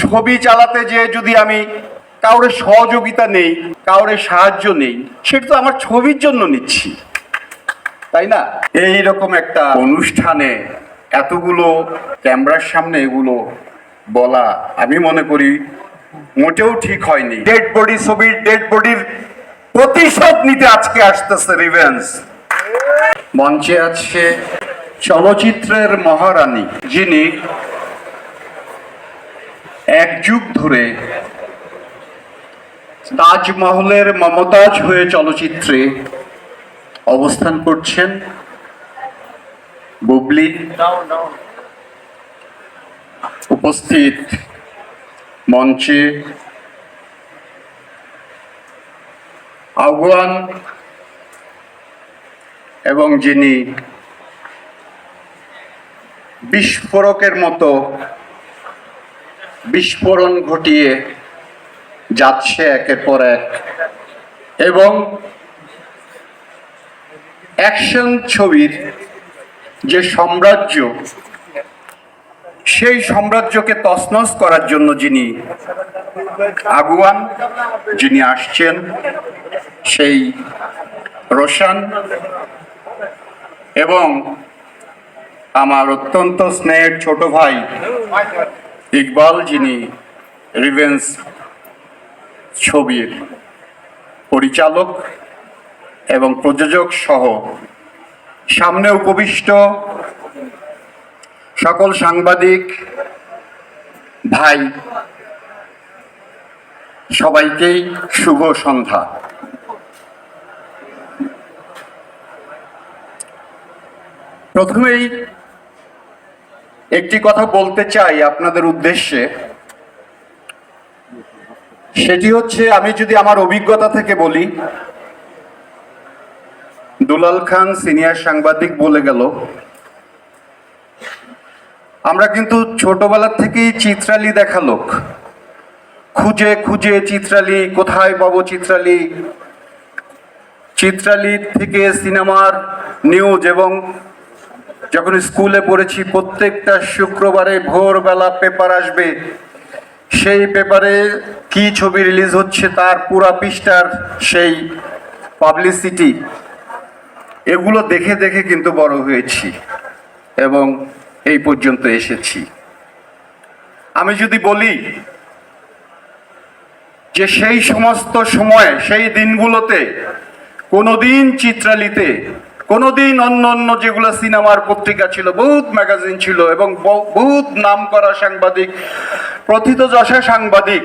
ছবি চালাতে যে যদি আমি কাউরে সহযোগিতা নেই, কাউরে সাহায্য নেই, সেটা তো আমার ছবির জন্য নিচ্ছি, তাই না? এইরকম একটা অনুষ্ঠানে এতগুলো ক্যামেরার সামনে এগুলো বলা আমি মনে করি মোটেও ঠিক হয়নি। ডেড বডি ছবির ডেড বডির প্রতিশোধ নিতে আজকে আসতেছে রিভেঞ্জ। মঞ্চে আছে চলচ্চিত্রের মহারানী, যিনি এক যুগ ধরে তাজমহলের মমতাজ হয়ে চলচ্চিত্রে অবস্থান করছেন, বুবলি। উপস্থিত মঞ্চে আগুয়ান এবং যিনি বিস্ফোরকের মতো বিস্ফোরণ ঘটিয়ে যাচ্ছে একের পর এক, এবং অ্যাকশন ছবির যে সাম্রাজ্য, সেই সাম্রাজ্যকে তছনছ করার জন্য যিনি আগুয়ান, যিনি আসছেন, সেই রোশান এবং আমার অত্যন্ত স্নেহের ছোট ভাই ইকবাল, যিনি রিভেঞ্জ ছবির পরিচালক এবং প্রযোজক সহ, সামনে উপবিষ্ট সকল সাংবাদিক ভাই, সবাইকেই শুভ সন্ধ্যা। প্রথমেই একটি কথা বলতে চাই আপনাদের উদ্দেশ্যে, সেটি হচ্ছে, আমি যদি আমার অভিজ্ঞতা থেকে বলি, দুলাল খান সিনিয়র সাংবাদিক বলে গেল, আমরা কিন্তু ছোটবেলা থেকেই চিত্রালী দেখা লোক। খুঁজে খুঁজে চিত্রালী কোথায় পাবো, চিত্রালী থেকে সিনেমার নিউজ, এবং যখন স্কুলে পড়েছি প্রত্যেকটা শুক্রবারে ভোরবেলা পেপার আসবে, সেই পেপারে কি ছবি রিলিজ হচ্ছে তার পুরা পৃষ্ঠার সেই পাবলিসিটি, এগুলো দেখে দেখে কিন্তু বড় হয়েছি এবং এই পর্যন্ত এসেছি। আমি যদি বলি যে সেই সমস্ত সময়, সেই দিনগুলোতে কোনোদিন চিত্রালীতে, কোনোদিন অন্য অন্য যেগুলো সিনেমার পত্রিকা ছিল, বহুত ম্যাগাজিন ছিল এবং বহুত নাম করা সাংবাদিক, প্রথিতযশা সাংবাদিক,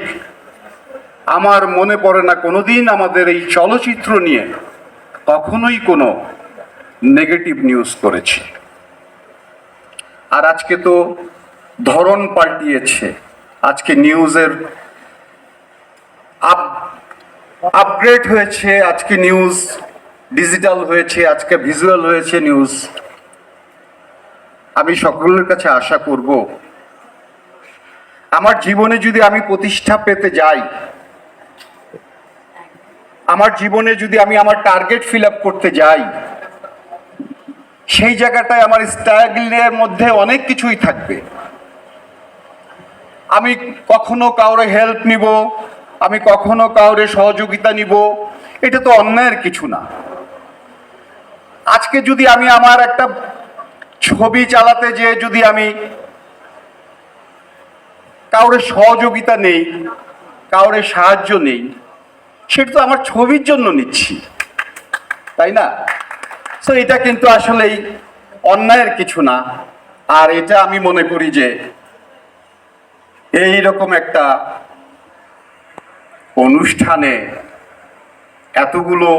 আমার মনে পড়ে না কোনোদিন আমাদের এই চলচ্চিত্র নিয়ে কখনোই কোনো নেগেটিভ নিউজ করেছে। আর আজকে তো ধরন পাল্টিয়েছে, আজকে নিউজের আপগ্রেড হয়েছে, আজকে নিউজ ডিজিটাল হয়েছে, আজকে ভিজুয়াল হয়েছে নিউজ। আমি সকলের কাছে আশা করব, আমার জীবনে যদি আমি প্রতিষ্ঠা পেতে যাই, আমার জীবনে যদি আমি আমার টার্গেট ফিল আপ করতে যাই, সেই জায়গাটায় আমার স্ট্রাগলের মধ্যে অনেক কিছুই থাকবে। আমি কখনো কাউরে হেল্প নিব, আমি কখনো কাউরে সহযোগিতা নিব, এটা তো অন্যায়ের কিছু না। আজকে যদি আমি আমার একটা ছবি চালাতে যে যদি আমি কাউরে সহযোগিতা নেই, কাউরে সাহায্য নেই, সেটা তো আমার ছবির জন্য নিচ্ছি, তাই না? তো এটা কিন্তু আসলেই অন্যায়ের কিছু না। আর এটা আমি মনে করি যে এই রকম একটা অনুষ্ঠানে এতগুলো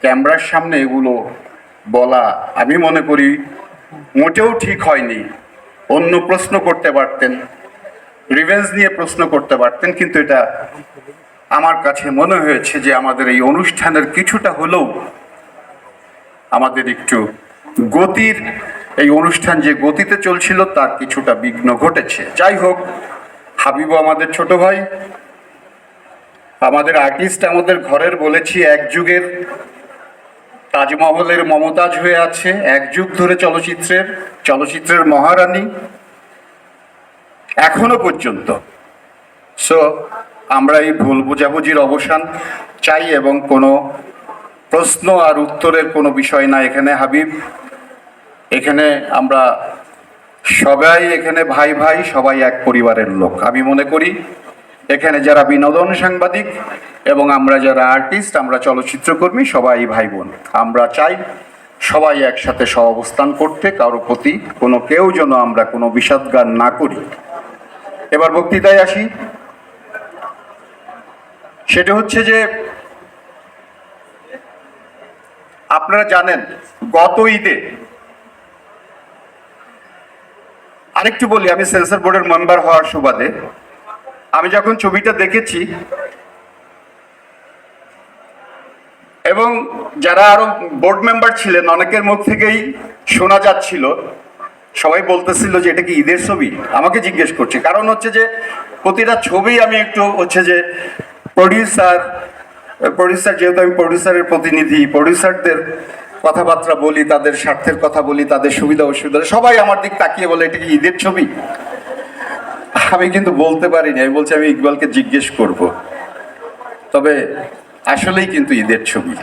ক্যামেরার সামনে এগুলো বলা আমি মনে করি মোটেও ঠিক হয়নি। অন্য প্রশ্ন করতে পারতেন, রিভেঞ্জ নিয়ে প্রশ্ন করতে পারতেন, কিন্তু এটা আমার কাছে মনে হয়েছে যে আমাদের এই অনুষ্ঠানের কিছুটা হলেও আমাদের একটু গতির, এই অনুষ্ঠান যে গতিতে চলছিল তার কিছুটা বিঘ্ন ঘটেছে। যাই হোক, হাবিবু আমাদের ছোট ভাই, আমাদের আর্টিস্ট, আমাদের ঘরের বলেছি এক যুগের তাজমহলের মমতাজ হয়ে আছে, এক যুগ ধরে চলচ্চিত্রের মহারানী। এখনো পর্যন্ত। সো আমরা এই ভুল বোঝাবুঝির অবসান চাই, এবং কোনো প্রশ্ন আর উত্তরের কোনো বিষয় না এখানে হাবিব। এখানে আমরা সবাই এখানে ভাই ভাই, সবাই এক পরিবারের লোক। আমি মনে করি এখানে যারা বিনোদন সাংবাদিক এবং আমরা যারা আর্টিস্ট, আমরা চলচ্চিত্রকর্মী, সবাই ভাই বোন। আমরা চাই সবাই একসাথে সহাবস্থান করতে, কারো প্রতি কোনো কেউ যেন আমরা কোনো বিষাদগান না করি। এবার বক্তৃতায় আসি। সেটা হচ্ছে যে আপনারা জানেন গত ঈদে, আরেকটু বলি, আমি সেন্সর বোর্ডের মেম্বার হওয়ার সুবাদে আমি যখন ছবিটা দেখেছি এবং যারা আরো বোর্ড মেম্বার ছিলেন অনেকের মুখ থেকেই শোনা যাচ্ছিল, সবাই বলতেছিল যে এটা কি ঈদের ছবি। আমাকে জিজ্ঞেস করছে, কারণ হচ্ছে যে প্রতিটা ছবি আমি একটু হচ্ছে যে প্রডিউসার যেহেতু আমি প্রডিউসারের প্রতিনিধি, প্রডিউসারদের কথাবার্তা বলি, তাদের স্বার্থের কথা বলি, তাদের সুবিধা অসুবিধা, সবাই আমার দিক তাকিয়ে বলে এটা কি ঈদের ছবি। আমি কিন্তু বলতে পারিনি, আমি বলছি আমি ইকবালকে জিজ্ঞেস করব। তবে আসলেই কিন্তু ঈদের ছবি।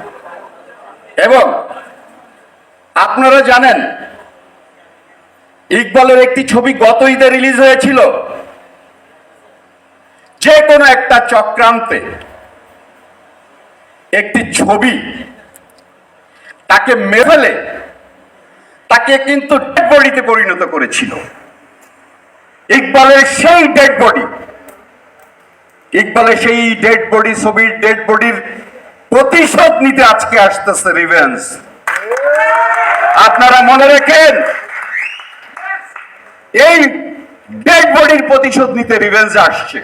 এবং আপনারা জানেন ইকবালের একটি ছবি গত ঈদে রিলিজ হয়েছিল, যে কোনো একটা চক্রান্তে একটি ছবি তাকে মেরে তাকে কিন্তু ডেড বডিতে পরিণত করেছিল। ইকবালের সেই ডেড বডি, ছবির ডেড বডির প্রতিশোধ নিতে আজকে আসতেছে রিভেঞ্জ। আপনারা মনে রাখেন, এই ডেড বডির প্রতিশোধ নিতে রিভেঞ্জ আসছে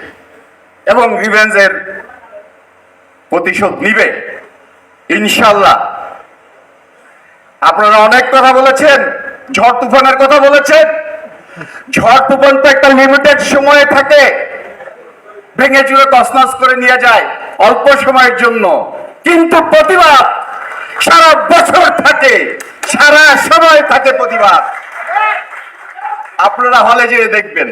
এবং রিভেঞ্জের প্রতিশোধ নিবে ইনশাল্লাহ। আপনারা অনেক কথা বলেছেন, ঝড় তুফানের কথা বলেছেন। ঝড় তুফান তো একটা লিমিটেড সময়ে থাকে, ভেঙে চুরে তছনছ করে নিয়ে যায় অল্প সময়ের জন্য, কিন্তু প্রতিবাদ সারা বছর থাকে, সারা সময় থাকে প্রতিবাদ। আপনারা হলে যেয়ে দেখবেন।